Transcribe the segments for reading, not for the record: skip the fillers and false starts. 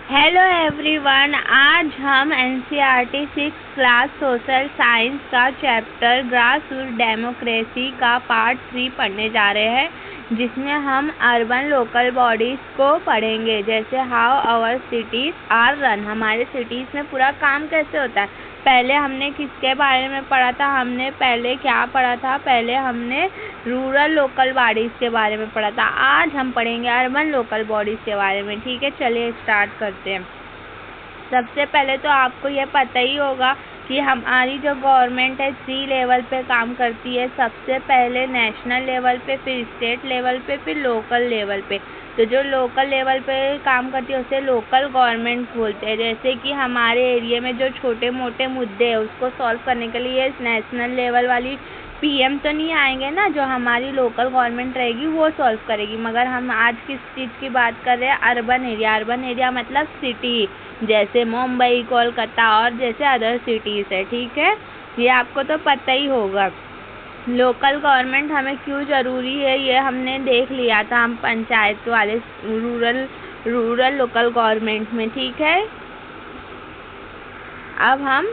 Hello everyone, आज हम NCERT 6 class social science का चैप्टर ग्रास रूट डेमोक्रेसी का पार्ट 3 पढ़ने जा रहे हैं, जिसमें हम अर्बन लोकल बॉडीज़ को पढ़ेंगे। जैसे how our cities are run, हमारे सिटीज़ में पूरा काम कैसे होता है। पहले हमने किसके बारे में पढ़ा था? हमने पहले क्या पढ़ा था? पहले हमने रूरल लोकल बॉडीज़ के बारे में पढ़ा था। आज हम पढ़ेंगे अर्बन लोकल बॉडीज़ के बारे में। ठीक है, चलिए स्टार्ट करते हैं। सबसे पहले तो आपको ये पता ही होगा कि हमारी जो गवर्नमेंट है 3 लेवल पे काम करती है। सबसे पहले नेशनल लेवल पे, फिर स्टेट लेवल पे, फिर लोकल लेवल पे। तो जो लोकल लेवल पे काम करती है उसे लोकल गवर्नमेंट बोलते हैं। जैसे कि हमारे एरिया में जो छोटे मोटे मुद्दे हैं उसको सॉल्व करने के लिए नेशनल लेवल वाली पीएम तो नहीं आएंगे ना, जो हमारी लोकल गवर्नमेंट रहेगी वो सॉल्व करेगी। मगर हम आज किस चीज़ की बात कर रहे हैं? Urban area. अर्बन एरिया मतलब सिटी, जैसे मुंबई, कोलकाता और जैसे अदर सिटीज़ है। ठीक है, ये आपको तो पता ही होगा। लोकल गवर्नमेंट हमें क्यों ज़रूरी है ये हमने देख लिया था हम पंचायत वाले रूरल लोकल गवर्नमेंट में। ठीक है, अब हम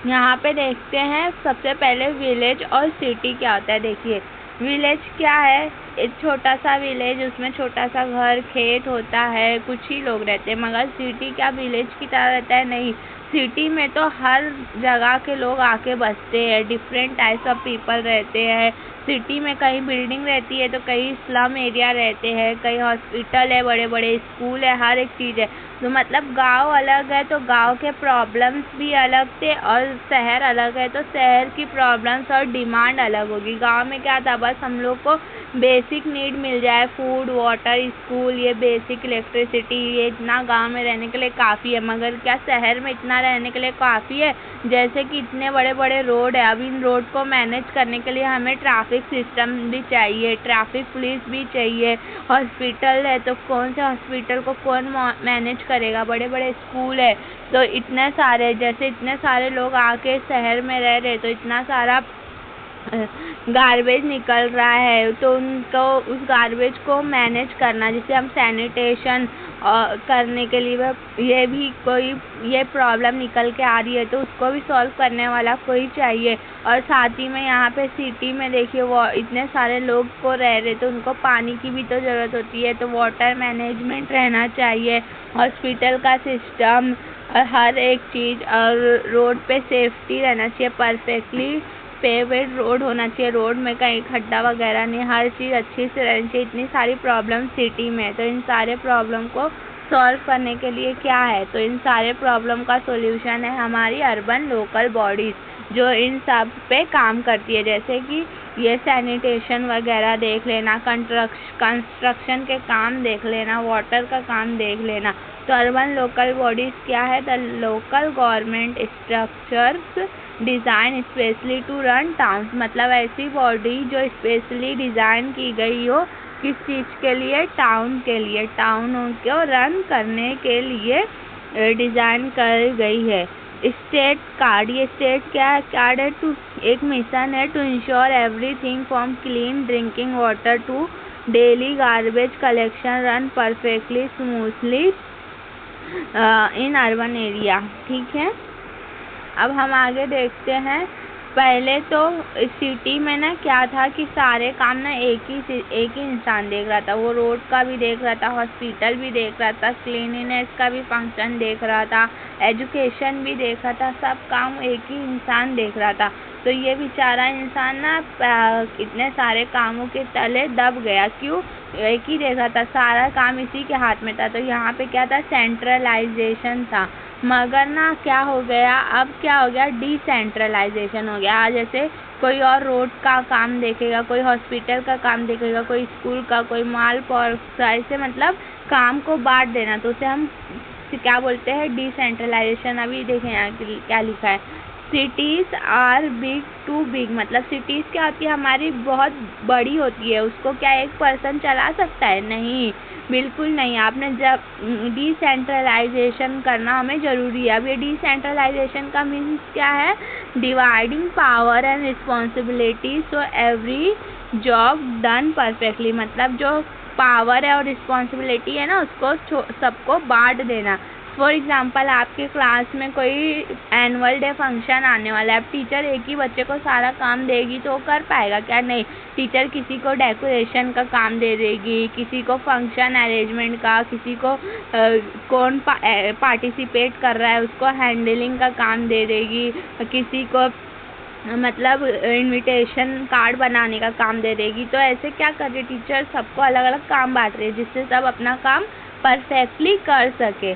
यहाँ पे देखते हैं सबसे पहले विलेज और सिटी क्या होता है। देखिए, विलेज क्या है? एक छोटा सा विलेज, उसमें छोटा सा घर, खेत होता है, कुछ ही लोग रहते हैं। मगर सिटी क्या विलेज की तरह रहता है? नहीं, सिटी में तो हर जगह के लोग आके बसते हैं, डिफरेंट टाइप्स ऑफ पीपल रहते हैं। सिटी में कहीं बिल्डिंग रहती है तो कहीं स्लम एरिया रहते हैं, कहीं हॉस्पिटल है, बड़े बड़े स्कूल है, हर एक चीज़ है। तो मतलब गांव अलग है तो गांव के प्रॉब्लम्स भी अलग थे, और शहर अलग है तो शहर की प्रॉब्लम्स और डिमांड अलग होगी। गांव में क्या था? बस हम लोग को बेसिक नीड मिल जाए, फूड, वाटर, स्कूल, ये बेसिक इलेक्ट्रिसिटी, ये इतना गांव में रहने के लिए काफ़ी है। मगर क्या शहर में इतना रहने के लिए काफ़ी है? जैसे कि इतने बड़े बड़े रोड है, अब इन रोड को मैनेज करने के लिए हमें ट्रैफिक सिस्टम भी चाहिए, ट्रैफिक पुलिस भी चाहिए। हॉस्पिटल है तो कौन से हॉस्पिटल को कौन मैनेज करेगा? बड़े बड़े स्कूल है तो इतने सारे, जैसे इतने सारे लोग आके शहर में रह रहे तो इतना सारा गार्बेज निकल रहा है, तो उनको उस गार्बेज को मैनेज करना, जिसे हम सैनिटेशन करने के लिए ये भी कोई ये प्रॉब्लम निकल के आ रही है तो उसको भी सॉल्व करने वाला कोई चाहिए। और साथ ही में यहाँ पे सिटी में देखिए वो इतने सारे लोग को रह रहे तो उनको पानी की भी तो ज़रूरत होती है, तो वाटर मैनेजमेंट रहना चाहिए, हॉस्पिटल का सिस्टम, हर एक चीज़, और रोड पे सेफ्टी रहना चाहिए, परफेक्टली पेव्ड रोड होना चाहिए, रोड में कहीं खड्डा वगैरह नहीं, हर चीज़ अच्छी से रहनी चाहिए। इतनी सारी प्रॉब्लम सिटी में है तो इन सारे प्रॉब्लम को सॉल्व करने के लिए क्या है? तो इन सारे प्रॉब्लम का सॉल्यूशन है हमारी अर्बन लोकल बॉडीज़, जो इन सब पे काम करती है। जैसे कि ये सैनिटेशन वगैरह देख लेना, कंस्ट्रक्शन के काम देख लेना, वाटर का काम देख लेना। तो अर्बन लोकल बॉडीज़ क्या है? The local government structures design specially to run towns, मतलब ऐसी बॉडी जो स्पेशली डिज़ाइन की गई हो किस चीज़ के लिए? टाउन के लिए, टाउनों को रन करने के लिए डिज़ाइन कर गई है। स्टेट कार्ड, ये स्टेट क्या है? कार्ड है टू, एक मिशन है to ensure everything from clean drinking water to daily garbage collection run perfectly smoothly in urban area. ठीक है, अब हम आगे देखते हैं। पहले तो सिटी में ना क्या था कि सारे काम ना एक ही इंसान देख रहा था। वो रोड का भी देख रहा था, हॉस्पिटल भी देख रहा था, क्लीनिनेस का भी फंक्शन देख रहा था, एजुकेशन भी देख रहा था, सब काम एक ही इंसान देख रहा था। तो ये बेचारा इंसान ना इतने सारे कामों के तले दब गया। क्यों? एक ही देख रहा था, सारा काम इसी के हाथ में था। तो यहाँ पे क्या था? सेंट्रलाइजेशन था। मगर ना क्या हो गया? अब क्या हो गया? डिसेंट्रलाइजेशन हो गया। जैसे कोई और रोड का काम देखेगा, कोई हॉस्पिटल का काम देखेगा, कोई स्कूल का, कोई माल पार्क, ऐसे मतलब काम को बांट देना, तो उसे हम क्या बोलते हैं? डिसेंट्रलाइजेशन। अभी देखें यहाँ क्या लिखा है, cities are big too big, मतलब सिटीज़ क्या होती है? हमारी बहुत बड़ी होती है, उसको क्या एक पर्सन चला सकता है? नहीं, बिल्कुल नहीं। आपने जब डिसेंट्रलाइजेशन करना हमें ज़रूरी है। अब ये डिसेंट्रलाइजेशन का मीन्स क्या है? Dividing power and responsibility so every job done perfectly, मतलब जो पावर है और रिस्पॉन्सिबिलिटी है ना, उसको सबको बांट देना। फॉर एग्जाम्पल आपके क्लास में कोई एनुअल डे फंक्शन आने वाला है, अब टीचर एक ही बच्चे को सारा काम देगी तो वो कर पाएगा क्या? नहीं। टीचर किसी को डेकोरेशन का काम दे देगी, किसी को फंक्शन अरेंजमेंट का, किसी को कौन पार्टिसिपेट कर रहा है उसको हैंडलिंग का काम दे देगी, किसी को मतलब इनविटेशन कार्ड बनाने का काम दे देगी। तो ऐसे क्या कर रही टीचर, सबको अलग अलग काम बांट रही है जिससे सब अपना काम परफेक्टली कर सके।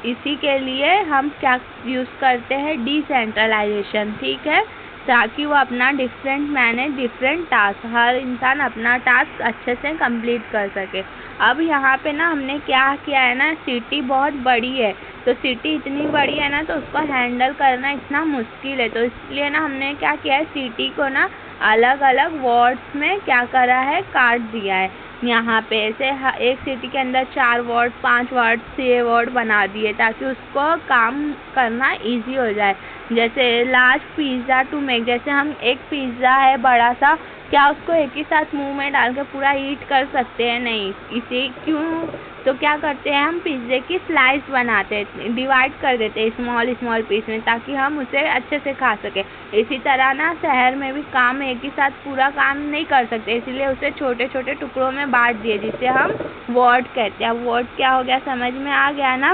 इसी के लिए हम क्या यूज़ करते हैं? डिसेंट्रलाइजेशन, ठीक है, ताकि वो अपना डिफरेंट टास्क, हर इंसान अपना टास्क अच्छे से कंप्लीट कर सके। अब यहाँ पे ना हमने क्या किया है ना, सिटी बहुत बड़ी है, तो सिटी इतनी बड़ी है ना तो उसको हैंडल करना इतना मुश्किल है, तो इसलिए ना हमने क्या किया है, सिटी को ना अलग अलग वार्ड्स में क्या करा है, काट दिया है। यहाँ पे ऐसे एक सिटी के अंदर 4 वार्ड, 5 वार्ड, 6 वार्ड बना दिए ताकि उसको काम करना इजी हो जाए। जैसे लार्ज पिज़्ज़ा टू मेक, जैसे हम एक पिज़्ज़ा है बड़ा सा, क्या उसको एक ही साथ मुंह में डाल के पूरा ईट कर सकते हैं? नहीं। इसे क्यों? तो क्या करते हैं हम, पिज़्ज़े की स्लाइस बनाते हैं, डिवाइड कर देते हैं स्मॉल पीस में ताकि हम उसे अच्छे से खा सकें। इसी तरह ना शहर में भी काम एक ही साथ पूरा काम नहीं कर सकते, इसलिए उसे छोटे छोटे टुकड़ों में बांट दिए जिसे हम वार्ड कहते हैं। अब वार्ड क्या हो गया, समझ में आ गया ना?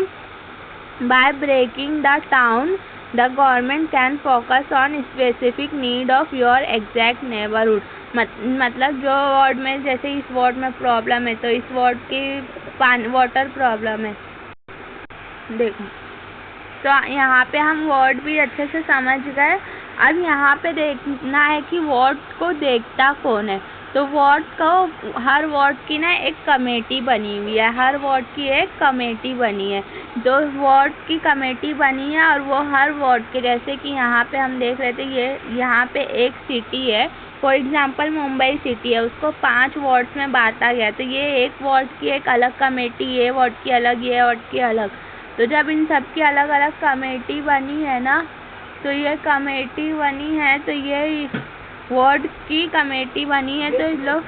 By breaking the town the government can focus on specific need of your exact neighbourhood. मतलब जो वार्ड में, जैसे इस वार्ड में प्रॉब्लम है तो इस वार्ड की वाटर प्रॉब्लम है, देखो, तो यहाँ पे हम वार्ड भी अच्छे से समझ गए। अब यहाँ पे देखना है कि वार्ड को देखता कौन है, तो वार्ड को, हर वार्ड की ना एक कमेटी बनी हुई है, हर वार्ड की एक कमेटी बनी है, तो वार्ड की कमेटी बनी है और वो हर वार्ड के, जैसे कि यहाँ पे हम देख रहे थे, ये यहाँ पे एक सिटी है, फॉर एग्जांपल मुंबई सिटी है, उसको 5 वार्ड्स में बांटा गया, तो ये एक वार्ड की एक अलग कमेटी, ये वार्ड की अलग, ये वार्ड की अलग। तो जब इन सब की अलग अलग कमेटी बनी है ना, तो ये कमेटी बनी है, तो ये वार्ड की कमेटी बनी है, तो लोग,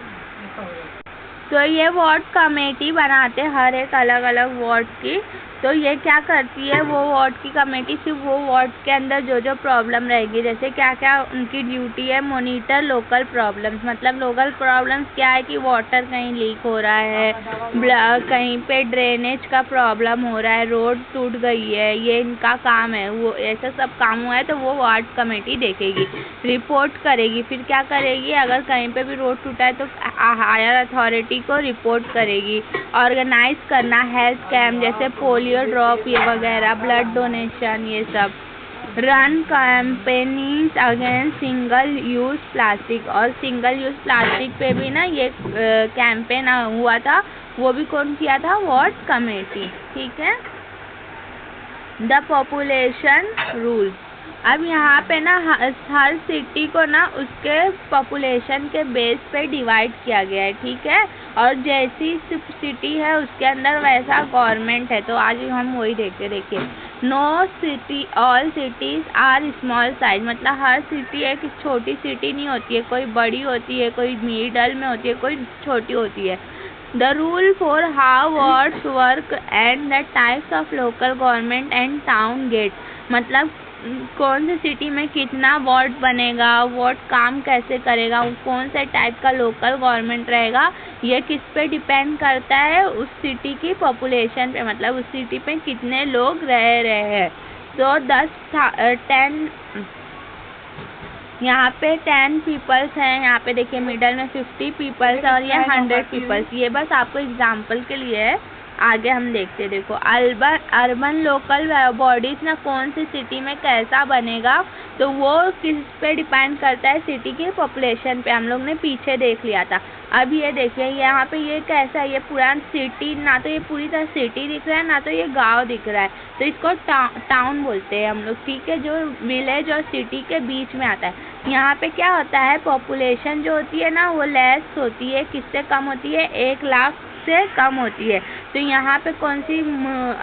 तो ये वार्ड कमेटी बनाते हैं हर एक अलग अलग वार्ड की। तो ये क्या करती है, वो वार्ड की कमेटी सिर्फ वो वार्ड के अंदर जो जो प्रॉब्लम रहेगी, जैसे क्या क्या उनकी ड्यूटी है, मॉनिटर लोकल प्रॉब्लम्स। मतलब लोकल प्रॉब्लम्स क्या है कि वाटर कहीं लीक हो रहा है, कहीं पे ड्रेनेज का प्रॉब्लम हो रहा है, रोड टूट गई है, ये इनका काम है। वो ऐसा सब काम हुआ है तो वो वार्ड कमेटी देखेगी, रिपोर्ट करेगी, फिर क्या करेगी, अगर कहीं पे भी रोड टूटा है तो हायर अथॉरिटी को रिपोर्ट करेगी। ऑर्गेनाइज करना हेल्थ कैंप, जैसे पोलियो ड्रॉप ये वगैरह, ब्लड डोनेशन, ये सब। Run campaigning against single use plastic, और सिंगल यूज प्लास्टिक पे भी ना ये कैंपेन हुआ था, वो भी कौन किया था, वार्ड कमेटी, ठीक है। द पॉपुलेशन रूल्स, अब यहाँ पे ना हर सिटी को ना उसके पॉपुलेशन के बेस पे डिवाइड किया गया है, ठीक है, और जैसी सिटी है उसके अंदर वैसा गवर्नमेंट है। तो आज हम वही देखते, देखिए, no city all cities are small size, मतलब हर सिटी एक छोटी सिटी नहीं होती है, कोई बड़ी होती है, कोई मिडल में होती है, कोई छोटी होती है। The rule for how wards work and the types of local government and town get, मतलब कौन सी सिटी में कितना वार्ड बनेगा, वार्ड काम कैसे करेगा, कौन से टाइप का लोकल गवर्नमेंट रहेगा, ये किस पे डिपेंड करता है, उस सिटी की पॉपुलेशन पे, मतलब उस सिटी पे कितने लोग रह रहे हैं। तो 10 यहाँ पे 10 पीपल्स हैं, यहाँ पे देखिए मिडल में 50 पीपल्स और ये 100 पीपल्स। ये बस आपको एग्जाम्पल के लिए है, आगे हम देखते, देखो अर्बन लोकल बॉडीज ना कौन सी सिटी में कैसा बनेगा, तो वो किस पे डिपेंड करता है, सिटी की पॉपुलेशन पे। हम लोग ने पीछे देख लिया था। अब ये देखिए यहाँ पे ये कैसा है, ये पूरा सिटी, ना तो ये पूरी तरह सिटी दिख रहा है ना तो ये गांव दिख रहा है, तो इसको टाउन बोलते हैं हम लोग, ठीक है, जो विलेज और सिटी के बीच में आता है। यहाँ पे क्या होता है, पॉपुलेशन जो होती है ना वो लेस होती है, किससे कम होती है, 1 लाख से कम होती है। तो यहाँ पे कौन सी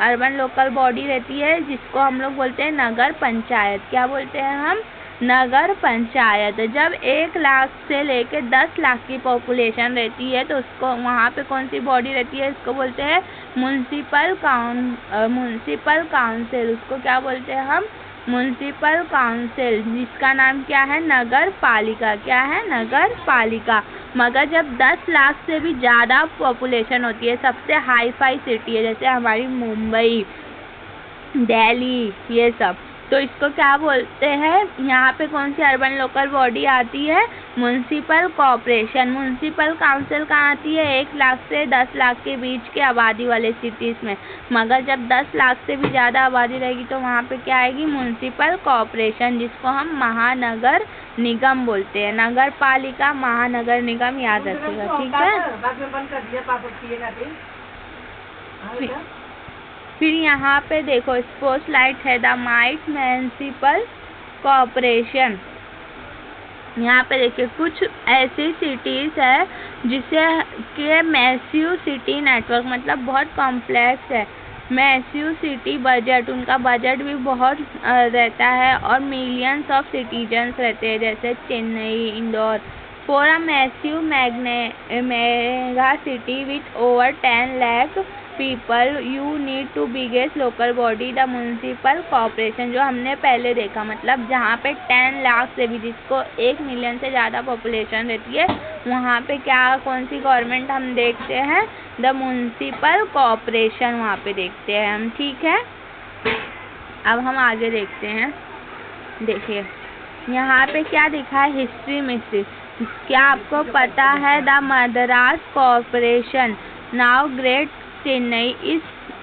अर्बन लोकल बॉडी रहती है, जिसको हम लोग बोलते हैं नगर पंचायत। क्या बोलते हैं हम, नगर पंचायत, जब 1 लाख से लेके 10 लाख की पॉपुलेशन रहती है तो उसको वहाँ पे कौन सी बॉडी रहती है, इसको बोलते हैं म्युनिसिपल काउंसिल। उसको क्या बोलते हैं हम, म्युनिसिपल काउंसिल, जिसका नाम क्या है, नगर पालिका। क्या है, नगर पालिका। मगर जब 10 लाख से भी ज़्यादा पॉपुलेशन होती है, सबसे हाई फाई सिटी है जैसे हमारी मुंबई, दिल्ली, ये सब, तो इसको क्या बोलते हैं, यहाँ पे कौन सी अर्बन लोकल बॉडी आती है, म्युनिसिपल कॉर्पोरेशन। म्युनिसिपल काउंसिल कहाँ आती है, 1 लाख से 10 लाख के बीच के आबादी वाले सिटीज़ में। मगर जब 10 लाख से भी ज़्यादा आबादी रहेगी तो वहाँ पे क्या आएगी, म्युनिसिपल कॉर्पोरेशन, जिसको हम महानगर निगम बोलते हैं। नगर पालिका, महानगर निगम, याद रखिएगा, ठीक है। फिर यहाँ पे देखो स्पॉटलाइट है, द माइट म्युनिसिपल कॉर्पोरेशन। यहाँ पे देखिए कुछ ऐसी सिटीज़ है जिसे के मैसिव सिटी नेटवर्क, मतलब बहुत कॉम्प्लेक्स है। मैसिव सिटी बजट, उनका बजट भी बहुत रहता है और मिलियंस ऑफ सिटीजन्स रहते हैं, जैसे Chennai, Indore. For a massive mega city with over 10 lakh people you need to biggest local body, the municipal corporation, जो हमने पहले देखा। मतलब जहाँ पे 10 लाख से भी, जिसको 1 मिलियन से ज़्यादा पॉपुलेशन रहती है, वहाँ पे क्या, कौन सी गवर्नमेंट हम देखते हैं, द म्युनिसिपल कॉर्पोरेशन, वहाँ पे देखते हैं हम, ठीक है। अब हम आगे देखते हैं। देखिए यहाँ पे क्या दिखा है, हिस्ट्री मिस्ट्री। क्या आपको पता है, the Madras corporation now great Chennai is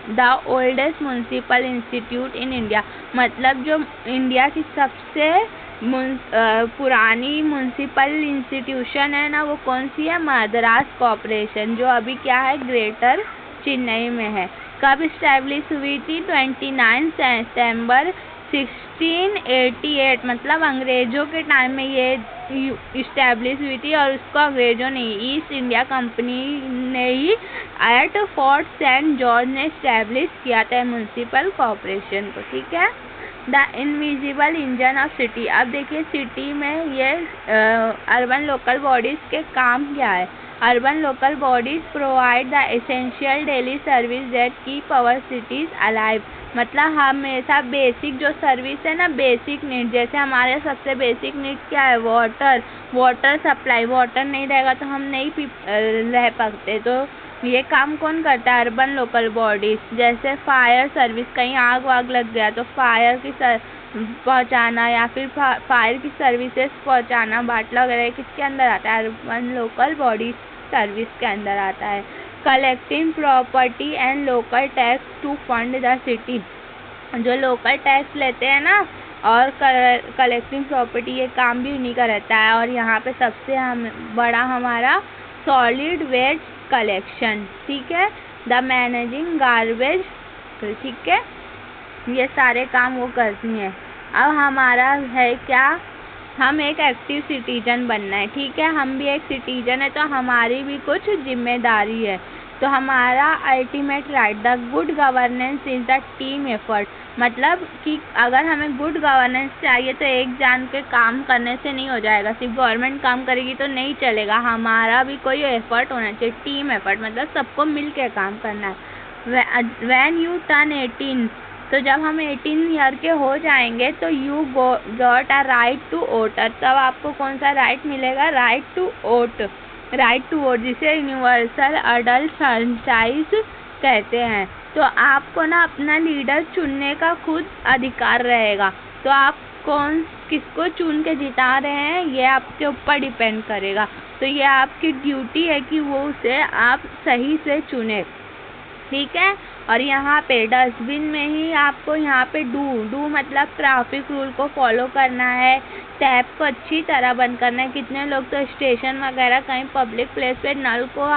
the oldest municipal institute in India. मतलब जो इंडिया की सबसे पुरानी म्युनिसिपल इंस्टीट्यूशन है ना, वो कौन सी है, मद्रास कॉर्पोरेशन, जो अभी क्या है, ग्रेटर चेन्नई में है। कब इस्टेब्लिश हुई थी, 29 सितंबर 1688, मतलब अंग्रेज़ों के टाइम में ये इस्टेब्लिश हुई थी, और उसको अंग्रेज़ों ने, ईस्ट इंडिया कंपनी ने ही एट फोर्ट सेंट जॉर्ज ने इस्टेब्लिश किया था म्युनिसिपल कॉर्पोरेशन को, ठीक है। The invisible engine of city. अब देखिए सिटी में ये अर्बन लोकल बॉडीज़ के काम क्या है। Urban local bodies provide the essential daily service that keep our cities alive. मतलब हमेशा बेसिक जो सर्विस है ना, बेसिक नीड, जैसे हमारे सबसे बेसिक नीड क्या है, वाटर सप्लाई। वाटर नहीं रहेगा तो हम नहीं रह पाते, तो ये काम कौन करता है, अर्बन लोकल बॉडीज़। जैसे फायर सर्विस, कहीं आग वाग लग गया तो फायर की पहुंचाना, या फिर फायर की सर्विसेज पहुंचाना, बाटला वगैरह, किसके अंदर आता है, अर्बन लोकल बॉडीज़ सर्विस के अंदर आता है। Collecting property and local tax to fund the city. जो लोकल टैक्स लेते हैं ना, और कलेक्टिंग प्रॉपर्टी, ये काम भी उन्हीं का रहता है। और यहाँ पे सबसे बड़ा हमारा सॉलिड वेस्ट कलेक्शन, ठीक है, द मैनेजिंग गार्बेज, ठीक है, ये सारे काम वो करती हैं। अब हमारा है क्या, हम एक एक्टिव सिटीजन बनना है, ठीक है, हम भी एक सिटीजन है तो हमारी भी कुछ जिम्मेदारी है। तो हमारा ultimate right, the good governance is the team effort. मतलब कि अगर हमें गुड गवर्नेंस चाहिए तो एक जान के काम करने से नहीं हो जाएगा, सिर्फ गवर्नमेंट काम करेगी तो नहीं चलेगा, हमारा भी कोई एफर्ट होना चाहिए, टीम एफर्ट, मतलब सबको मिल के काम करना है। व्हेन यू टर्न 18, तो जब हम 18 ईयर के हो जाएंगे तो you got a right to vote. तब आपको कौन सा राइट मिलेगा, राइट टू वोट, जिसे यूनिवर्सल अडल्ट फ्रेंचाइज कहते हैं। तो आपको ना अपना लीडर चुनने का खुद अधिकार रहेगा। तो आप किसको चुन के जिता रहे हैं, ये आपके ऊपर डिपेंड करेगा। तो ये आपकी ड्यूटी है कि वो उसे आप सही से चुने, ठीक है। और यहाँ पे डस्टबिन में ही आपको यहाँ पे डू मतलब ट्रैफिक रूल को फॉलो करना है, टैप को अच्छी तरह बंद करना है। कितने लोग तो स्टेशन वगैरह कहीं पब्लिक प्लेस पे नल को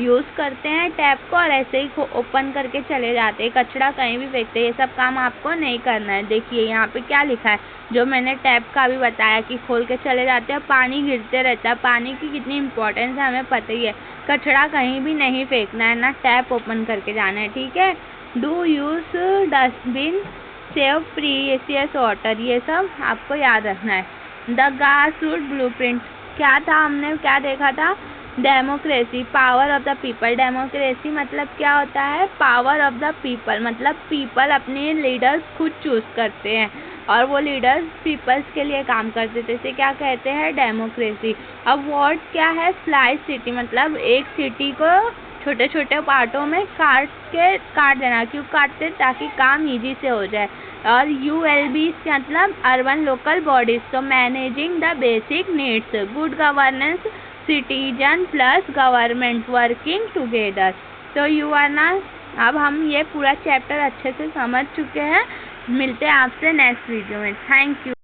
यूज़ करते हैं टैप को, और ऐसे ही ओपन करके चले जाते हैं, कचरा कहीं भी फेंकते हैं। ये सब काम आपको नहीं करना है। देखिए यहाँ पे क्या लिखा है, जो मैंने टैप का भी बताया कि खोल के चले जाते हैं, पानी गिरते रहता है, पानी की कितनी इंपॉर्टेंस है हमें पता ही है। कचरा कहीं भी नहीं फेंकना है ना, टैप ओपन करके जाना है, ठीक है। Do use dustbin, save precious water, ये सब आपको याद रखना है। द ग्रास रूट ब्लूप्रिंट क्या था, हमने क्या देखा था, democracy, power of the people. Democracy मतलब क्या होता है, पावर ऑफ द पीपल, मतलब पीपल अपने लीडर्स खुद चूज करते हैं और वो लीडर्स पीपल्स के लिए काम करते थे, इसे क्या कहते हैं, डेमोक्रेसी। अब वॉट क्या है, स्लाइस सिटी, मतलब एक सिटी को छोटे छोटे पार्टों में काट देना। क्यों काटते, ताकि काम इजी से हो जाए। और ULB मतलब अर्बन लोकल बॉडीज, तो managing the basic needs, good governance, citizen plus government working together. तो यू आर ना, अब हम ये पूरा चैप्टर अच्छे से समझ चुके हैं। मिलते हैं आपसे नेक्स्ट वीडियो में। Thank you.